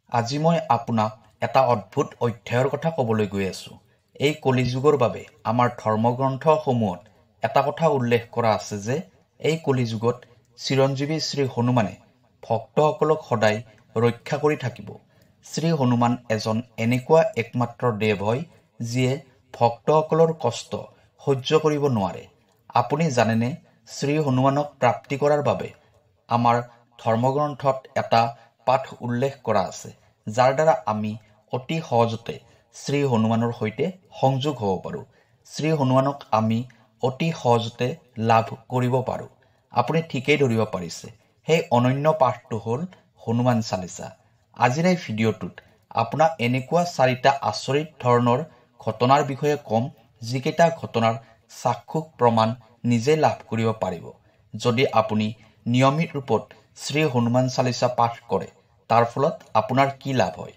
আজি মই আপোনাক এটা অদ্ভুত অধ্যায়ৰ কথা ক'বলৈ গৈ আছোঁ। এই কলিযুগৰ বাবে আমাৰ ধৰ্মগ্ৰন্থসমূহত এটা কথা উল্লেখ কৰা আছে যে এই কলিযুগত চিৰঞ্জীৱী শ্ৰী হনুমানে ভক্তসকলক সদায় ৰক্ষা কৰি থাকিব। শ্ৰী হনুমান এজন এনেকুৱা একমাত্ৰ দেৱ হয় যিয়ে ভক্তসকলৰ কষ্ট সহ্য কৰিব নোৱাৰে। আপুনি জানেনে, শ্ৰী হনুমানক প্ৰাপ্তি কৰাৰ বাবে আমাৰ ধৰ্মগ্ৰন্থত এটা পাঠ উল্লেখ কৰা আছে, যাৰ দ্বাৰা আমি অতি সহজতে শ্ৰী হনুমানৰ সৈতে সংযোগ হ'ব পাৰোঁ। শ্ৰী হনুমানক আমি অতি সহজতে লাভ কৰিব পাৰোঁ। আপুনি ঠিকেই ধৰিব পাৰিছে, সেই অনন্য পাঠটো হ'ল হনুমান চালিচা। আজিৰ এই ভিডিঅ'টোত আপোনাক এনেকুৱা 4টা আচৰিত ধৰণৰ ঘটনাৰ বিষয়ে ক'ম, যিকেইটা ঘটনাৰ চাক্ষুষ প্ৰমাণ নিজে লাভ কৰিব পাৰিব যদি আপুনি নিয়মিত ৰূপত শ্ৰী হনুমান চালিচা পাঠ কৰে। তাৰ ফলত আপোনাৰ কি লাভ হয়,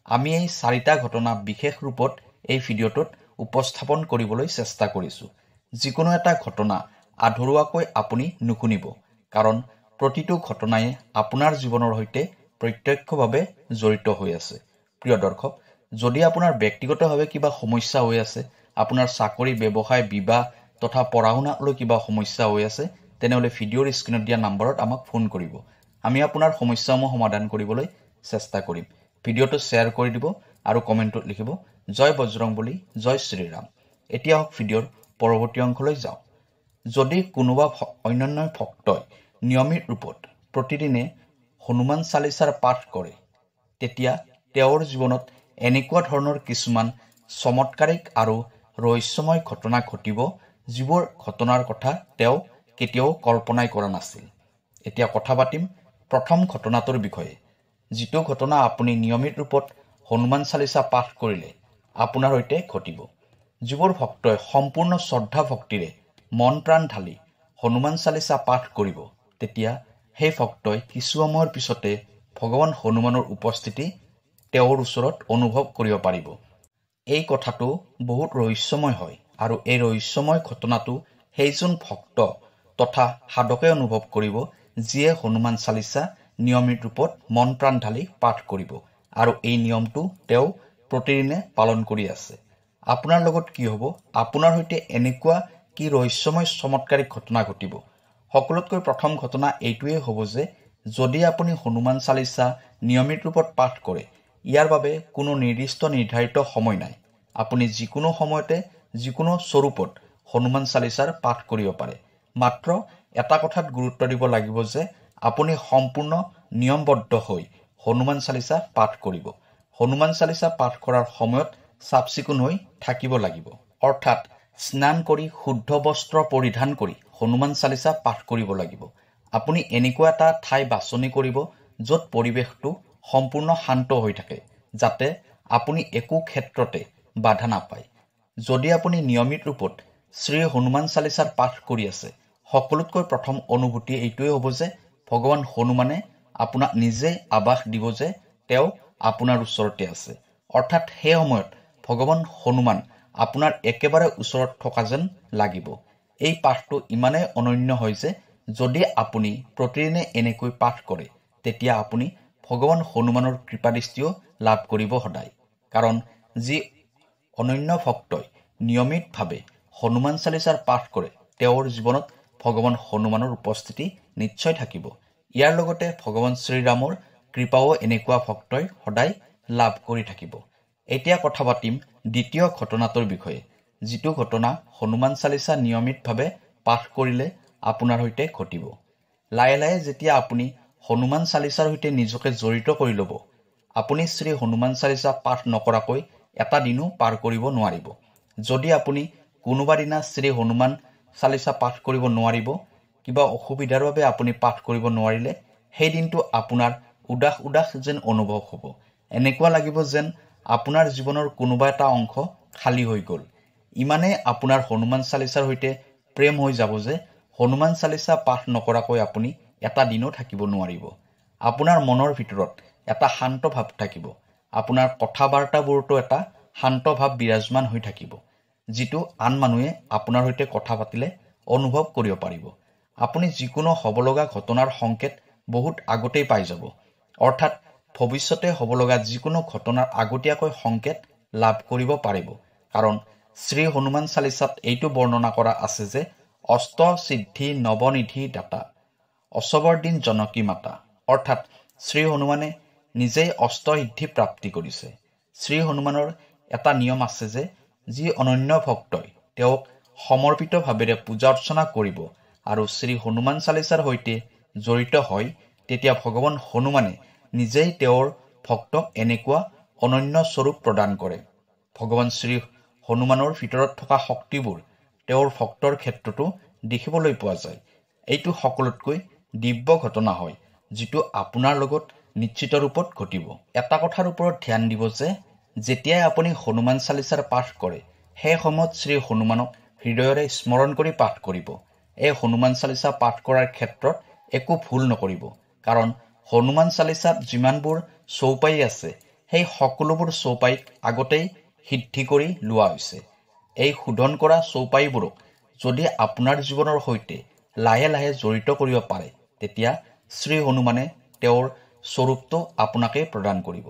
আমি এই 4টা ঘটনা বিশেষ ৰূপত এই ভিডিঅ'টোত উপস্থাপন কৰিবলৈ চেষ্টা কৰিছোঁ। যিকোনো এটা ঘটনা আধৰুৱাকৈ আপুনি নুশুনিব, কাৰণ প্ৰতিটো ঘটনাই আপোনাৰ জীৱনৰ সৈতে প্ৰত্যক্ষভাৱে জড়িত হৈ আছে। প্ৰিয় দৰ্শক, যদি আপোনাৰ ব্যক্তিগতভাৱে কিবা সমস্যা হৈ আছে, আপোনাৰ চাকৰি, ব্যৱসায়, বিবাহ তথা পঢ়া শুনাক লৈ কিবা সমস্যা হৈ আছে, তেনেহ'লে ভিডিঅ'ৰ স্ক্ৰীণত দিয়া নম্বৰত আমাক ফোন কৰিব। আমি আপোনাৰ সমস্যাসমূহ সমাধান কৰিবলৈ চেষ্টা কৰিম। ভিডিঅ'টো শ্বেয়াৰ কৰি দিব আৰু কমেণ্টত লিখিব জয় বজৰংবলী, জয় শ্ৰীৰাম। এতিয়া হওক ভিডিঅ'ৰ পৰৱৰ্তী অংশলৈ যাওঁ। যদি কোনোবা অন্যান্য ভক্তই নিয়মিত ৰূপত প্ৰতিদিনে হনুমান চালিচাৰ পাঠ কৰে, তেতিয়া তেওঁৰ জীৱনত এনেকুৱা ধৰণৰ কিছুমান চমৎকাৰিক আৰু ৰহস্যময় ঘটনা ঘটিব, যিবোৰ ঘটনাৰ কথা তেওঁ কেতিয়াও কল্পনাই কৰা নাছিল। এতিয়া কথা পাতিম প্ৰথম ঘটনাটোৰ বিষয়ে, যিটো ঘটনা আপুনি নিয়মিত ৰূপত হনুমান চালিচা পাঠ কৰিলে আপোনাৰ সৈতে ঘটিব। যিবোৰ ভক্তই সম্পূৰ্ণ শ্ৰদ্ধা ভক্তিৰে মন প্ৰাণ ঢালি হনুমান চালিচা পাঠ কৰিব, তেতিয়া সেই ভক্তই কিছু সময়ৰ পিছতে ভগৱান হনুমানৰ উপস্থিতি তেওঁৰ ওচৰত অনুভৱ কৰিব পাৰিব। এই কথাটো বহুত ৰহস্যময় হয়, আৰু এই ৰহস্যময় ঘটনাটো সেইজন ভক্ত তথা সাধকে অনুভৱ কৰিব যিয়ে হনুমান চালিচা নিয়মিত ৰূপত মন প্ৰাণ ঢালি পাঠ কৰিব, আৰু এই নিয়মটো তেওঁ প্ৰতিদিনে পালন কৰি আছে। আপোনাৰ লগত কি হ'ব? আপোনাৰ সৈতে এনেকুৱা কি ৰহস্যময় চমৎকাৰিক ঘটনা ঘটিব? সকলোতকৈ প্ৰথম ঘটনা এইটোৱেই হ'ব যে যদি আপুনি হনুমান চালিচা নিয়মিত ৰূপত পাঠ কৰে, ইয়াৰ বাবে কোনো নিৰ্দিষ্ট নিৰ্ধাৰিত সময় নাই। আপুনি যিকোনো সময়তে যিকোনো স্বৰূপত হনুমান চালিচাৰ পাঠ কৰিব পাৰে। মাত্ৰ এটা কথাত গুৰুত্ব দিব লাগিব যে আপুনি সম্পূৰ্ণ নিয়মবদ্ধ হৈ হনুমান চালিচা পাঠ কৰিব। হনুমান চালিচা পাঠ কৰাৰ সময়ত চাফ চিকুণ হৈ থাকিব লাগিব, অৰ্থাৎ স্নান কৰি শুদ্ধ বস্ত্ৰ পৰিধান কৰি হনুমান চালিচা পাঠ কৰিব লাগিব। আপুনি এনেকুৱা এটা ঠাই বাছনি কৰিব য'ত পৰিৱেশটো সম্পূৰ্ণ শান্ত হৈ থাকে, যাতে আপুনি একো ক্ষেত্ৰতে বাধা নাপায়। যদি আপুনি নিয়মিত ৰূপত শ্ৰী হনুমান চালিচাৰ পাঠ কৰি আছে, সকলোতকৈ প্ৰথম অনুভূতি এইটোৱে হ'ব যে ভগৱান হনুমানে আপোনাক নিজে আভাস দিব যে তেওঁ আপোনাৰ ওচৰতে আছে। অৰ্থাৎ সেই সময়ত ভগৱান হনুমান আপোনাৰ একেবাৰে ওচৰত থকা যেন লাগিব। এই পাঠটো ইমানেই অনন্য হয় যে যদি আপুনি প্ৰতিদিনে এনেকৈ পাঠ কৰে, তেতিয়া আপুনি ভগৱান হনুমানৰ কৃপাদৃষ্টিও লাভ কৰিব সদায়। কাৰণ যি অনন্য ভক্তই নিয়মিতভাৱে হনুমান চালিচাৰ পাঠ কৰে, তেওঁৰ জীৱনত ভগৱান হনুমানৰ উপস্থিতি নিশ্চয় থাকিব। ইয়াৰ লগতে ভগৱান শ্ৰীৰামৰ কৃপাও এনেকুৱা ভক্তই সদায় লাভ কৰি থাকিব। এতিয়া কথা পাতিম দ্বিতীয় ঘটনাটোৰ বিষয়ে, যিটো ঘটনা হনুমান চালিচা নিয়মিতভাৱে পাঠ কৰিলে আপোনাৰ সৈতে ঘটিব। লাহে লাহে যেতিয়া আপুনি হনুমান চালিচাৰ সৈতে নিজকে জড়িত কৰি ল'ব, আপুনি শ্ৰী হনুমান চালিচা পাঠ নকৰাকৈ এটা দিনো পাৰ কৰিব নোৱাৰিব। যদি আপুনি কোনোবা দিনা শ্ৰী হনুমান চালিচা পাঠ কৰিব নোৱাৰিব, কিবা অসুবিধাৰ বাবে আপুনি পাঠ কৰিব নোৱাৰিলে, সেই দিনটো আপোনাৰ উদাস উদাস যেন অনুভৱ হ'ব। এনেকুৱা লাগিব যেন আপোনাৰ জীৱনৰ কোনোবা এটা অংশ খালী হৈ গ'ল। ইমানে আপোনাৰ হনুমান চালিচাৰ সৈতে প্ৰেম হৈ যাব যে হনুমান চালিচা পাঠ নকৰাকৈ আপুনি এটা দিনো থাকিব নোৱাৰিব। আপোনাৰ মনৰ ভিতৰত এটা শান্ত ভাৱ থাকিব। আপোনাৰ কথা বাৰ্তাবোৰতো এটা শান্ত ভাৱ বিৰাজমান হৈ থাকিব, যিটো আন মানুহে আপোনাৰ সৈতে কথা পাতিলে অনুভৱ কৰিব পাৰিব। আপুনি যিকোনো হ'ব লগা ঘটনাৰ সংকেত বহুত আগতেই পাই যাব। অৰ্থাৎ ভৱিষ্যতে হ'ব লগা যিকোনো ঘটনাৰ আগতীয়াকৈ সংকেত লাভ কৰিব পাৰিব। কাৰণ শ্ৰী হনুমান চালিচাত এইটো বৰ্ণনা কৰা আছে যে অষ্ট সিদ্ধি নৱনিধি দাতা অচবৰ দিন জনকী মাতা, অৰ্থাৎ শ্ৰী হনুমানে নিজেই অষ্ট সিদ্ধি প্ৰাপ্তি কৰিছে। শ্ৰী হনুমানৰ এটা নিয়ম আছে যে যি অনন্য ভক্তই তেওঁক সমৰ্পিত ভাৱেৰে পূজা অৰ্চনা কৰিব আৰু শ্ৰী হনুমান চালিচাৰ সৈতে জড়িত হয়, তেতিয়া ভগৱান হনুমানে নিজেই তেওঁৰ ভক্তক এনেকুৱা অনন্য স্বৰূপ প্ৰদান কৰে। ভগৱান শ্ৰী হনুমানৰ ভিতৰত থকা শক্তিবোৰ তেওঁৰ ভক্তৰ ক্ষেত্ৰতো দেখিবলৈ পোৱা যায়। এইটো সকলোতকৈ দিব্য ঘটনা হয়, যিটো আপোনাৰ লগত নিশ্চিত ৰূপত ঘটিব। এটা কথাৰ ওপৰত ধ্যান দিব যে যেতিয়াই আপুনি হনুমান চালিচাৰ পাঠ কৰে, সেই সময়ত শ্ৰী হনুমানক হৃদয়ৰে স্মৰণ কৰি পাঠ কৰিব। এই হনুমান চালিচা পাঠ কৰাৰ ক্ষেত্ৰত একো ভুল নকৰিব, কাৰণ হনুমান চালিচাত যিমানবোৰ চৌপাই আছে সেই সকলোবোৰ চৌপাইক আগতেই সিদ্ধি কৰি লোৱা হৈছে। এই শোধন কৰা চৌপাইবোৰক যদি আপোনাৰ জীৱনৰ সৈতে লাহে লাহে জড়িত কৰিব পাৰে, তেতিয়া শ্ৰী হনুমানে তেওঁৰ স্বৰূপটো আপোনাকে প্ৰদান কৰিব।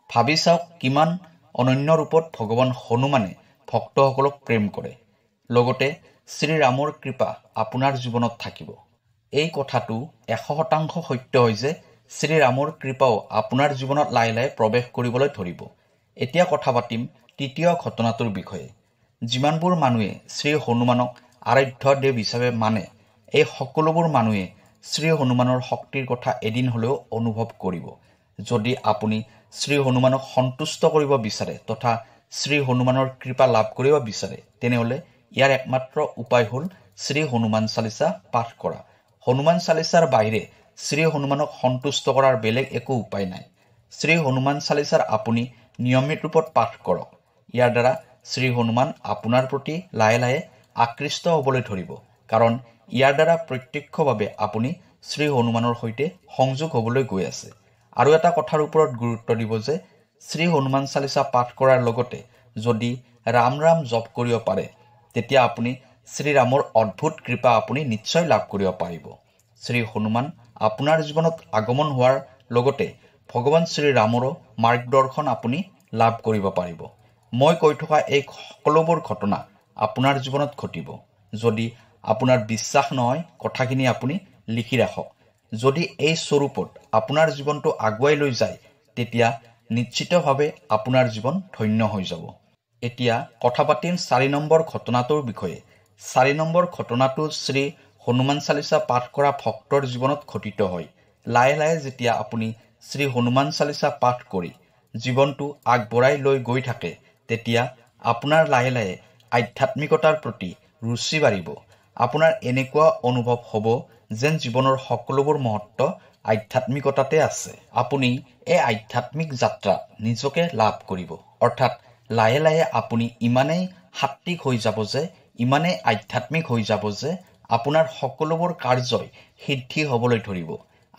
ভাবি চাওক কিমান অনন্য ৰূপত ভগৱান হনুমানে ভক্তসকলক প্ৰেম কৰে। লগতে শ্ৰীৰামৰ কৃপা আপোনাৰ জীৱনত থাকিব। এই কথাটো 100% সত্য হয় যে শ্ৰীৰামৰ কৃপাও আপোনাৰ জীৱনত লাহে লাহে প্ৰৱেশ কৰিবলৈ ধৰিব। এতিয়া কথা পাতিম তৃতীয় ঘটনাটোৰ বিষয়ে। যিমানবোৰ মানুহে শ্ৰী হনুমানক আৰাধ্য দেৱ হিচাপে মানে, এই সকলোবোৰ মানুহে শ্ৰী হনুমানৰ শক্তিৰ কথা এদিন হ'লেও অনুভৱ কৰিব। যদি আপুনি শ্ৰী হনুমানক সন্তুষ্ট কৰিব বিচাৰে তথা শ্ৰী হনুমানৰ কৃপা লাভ কৰিব বিচাৰে, তেনেহ'লে ইয়াৰ একমাত্ৰ উপায় হ'ল শ্ৰী হনুমান চালিচা পাঠ কৰা। হনুমান চালিচাৰ বাহিৰে শ্ৰী হনুমানক সন্তুষ্ট কৰাৰ বেলেগ একো উপায় নাই। শ্ৰী হনুমান চালিচাৰ আপুনি নিয়মিত ৰূপত পাঠ কৰক। ইয়াৰ দ্বাৰা শ্ৰী হনুমান আপোনাৰ প্ৰতি লাহে লাহে আকৃষ্ট হ'বলৈ ধৰিব, কাৰণ ইয়াৰ দ্বাৰা প্ৰত্যক্ষভাৱে আপুনি শ্ৰী হনুমানৰ সৈতে সংযোগ হ'বলৈ গৈ আছে। আৰু এটা কথাৰ ওপৰত গুৰুত্ব দিব যে শ্ৰী হনুমান চালিচা পাঠ কৰাৰ লগতে যদি ৰাম ৰাম জপ কৰিব পাৰে, তেতিয়া আপুনি শ্ৰীৰামৰ অদ্ভুত কৃপা আপুনি নিশ্চয় লাভ কৰিব পাৰিব। শ্ৰী হনুমান আপোনাৰ জীৱনত আগমন হোৱাৰ লগতে ভগৱান শ্ৰীৰামৰো মাৰ্গদৰ্শন আপুনি লাভ কৰিব পাৰিব। মই কৈ থকা এই সকলোবোৰ ঘটনা আপোনাৰ জীৱনত ঘটিব। যদি আপোনাৰ বিশ্বাস নহয়, কথাখিনি আপুনি লিখি ৰাখক। যদি এই স্বৰূপত আপোনাৰ জীৱনটো আগুৱাই লৈ যায়, তেতিয়া নিশ্চিতভাৱে আপোনাৰ জীৱন ধন্য হৈ যাব। এতিয়া কথা পাতিম 4 নম্বৰ ঘটনাটোৰ বিষয়ে। 4 নম্বৰ ঘটনাটো শ্ৰী হনুমান চালিচা পাঠ কৰা ভক্তৰ জীৱনত ঘটিত হয়। লাহে লাহে যেতিয়া আপুনি শ্ৰী হনুমান চালিচা পাঠ কৰি জীৱনটো আগবঢ়াই লৈ গৈ থাকে, তেতিয়া আপোনাৰ লাহে লাহে আধ্যাত্মিকতাৰ প্ৰতি ৰুচি বাঢ়িব। আপোনাৰ এনেকুৱা অনুভৱ হ'ব যেন জীৱনৰ সকলোবোৰ মহত্ব আধ্যাত্মিকতাতে আছে। আপুনি এই আধ্যাত্মিক যাত্ৰা নিজকে লাভ কৰিব, অৰ্থাৎ লাহে লাহে আপুনি ইমানেই সাত্বিক হৈ যাব যে, ইমানেই আধ্যাত্মিক হৈ যাব যে আপোনাৰ সকলোবোৰ কাৰ্যই সিদ্ধি হ'বলৈ ধৰিব।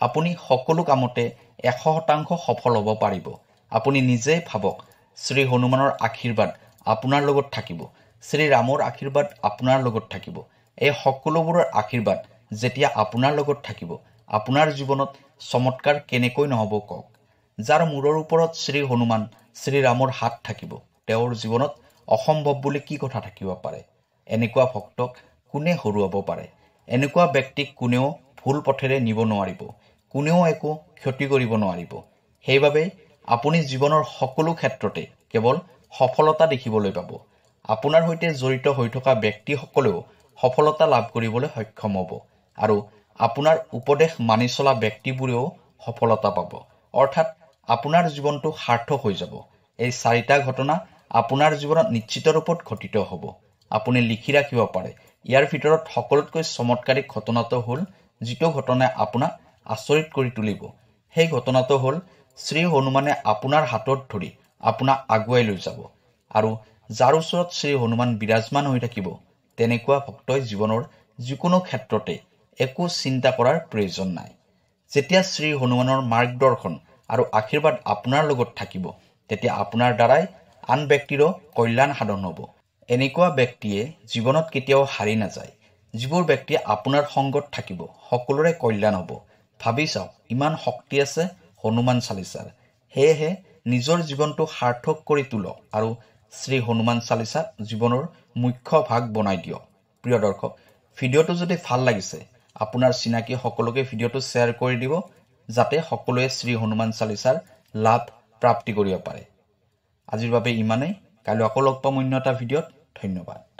আপুনি সকলো কামতে 100% সফল হ'ব পাৰিব। আপুনি নিজেই ভাবক, শ্ৰী হনুমানৰ আশীৰ্বাদ আপোনাৰ লগত থাকিব, শ্ৰীৰামৰ আশীৰ্বাদ আপোনাৰ লগত থাকিব। এই সকলোবোৰৰ আশীৰ্বাদ যেতিয়া আপোনাৰ লগত থাকিব, আপোনাৰ জীৱনত চমৎকাৰ কেনেকৈ নহ'ব কওক। যাৰ মূৰৰ ওপৰত শ্ৰী হনুমান শ্ৰীৰামৰ হাত থাকিব, তেওঁৰ জীৱনত অসম্ভৱ বুলি কি কথা থাকিব পাৰে? এনেকুৱা ভক্তক কোনে হৰুৱাব পাৰে? এনেকুৱা ব্যক্তিক কোনেও ভুল পথেৰে নিব নোৱাৰিব, কোনেও একো ক্ষতি কৰিব নোৱাৰিব। সেইবাবে আপুনি জীৱনৰ সকলো ক্ষেত্ৰতে কেৱল সফলতা দেখিবলৈ পাব। আপোনাৰ সৈতে জড়িত হৈ থকা ব্যক্তিসকলেও সফলতা লাভ কৰিবলৈ সক্ষম হ'ব, আৰু আপোনাৰ উপদেশ মানি চলা ব্যক্তিবোৰেও সফলতা পাব। অৰ্থাৎ আপোনাৰ জীৱনটো সাৰ্থক হৈ যাব। এই 4টা ঘটনা আপোনাৰ জীৱনত নিশ্চিত ৰূপত ঘটিত হ'ব। আপুনি লিখি ৰাখিব পাৰে। ইয়াৰ ভিতৰত সকলোতকৈ চমৎকাৰী ঘটনাটো হ'ল, যিটো ঘটনাই আপোনাক আচৰিত কৰি তুলিব। সেই ঘটনাটো হ'ল শ্ৰী হনুমানে আপোনাৰ হাতত ধৰি আপোনাক আগুৱাই লৈ যাব। আৰু যাৰ ওচৰত শ্ৰী হনুমান বিৰাজমান হৈ থাকিব, তেনেকুৱা ভক্তই জীৱনৰ যিকোনো ক্ষেত্ৰতে একো চিন্তা কৰাৰ প্ৰয়োজন নাই। যেতিয়া শ্ৰী হনুমানৰ মাৰ্গদৰ্শন আৰু আশীৰ্বাদ আপোনাৰ লগত থাকিব, তেতিয়া আপোনাৰ দ্বাৰাই আন ব্যক্তিৰো কল্যাণ সাধন হ'ব। এনেকুৱা ব্যক্তিয়ে জীৱনত কেতিয়াও হাৰি নাযায়। যিবোৰ ব্যক্তিয়ে আপোনাৰ সংগত থাকিব, সকলোৰে কল্যাণ হ'ব। ভাবি চাওক, ইমান শক্তি আছে হনুমান চালিচাৰ। সেয়েহে নিজৰ জীৱনটো সাৰ্থক কৰি তোলক আৰু শ্ৰী হনুমান চালিচা জীৱনৰ মুখ্য ভাগ বনাই দিয়ক। প্ৰিয় দৰ্শক, ভিডিঅ'টো যদি ভাল লাগিছে আপোনাৰ চিনাকি সকলোকে ভিডিঅ'টো শ্বেয়াৰ কৰি দিব, যাতে সকলোৱে শ্ৰী হনুমান চালিচাৰ লাভ প্ৰাপ্তি কৰিব পাৰে। আজিৰ বাবে ইমানেই। কাইলৈ আকৌ লগ পাম অন্য এটা ভিডিঅ'ত। ধন্যবাদ।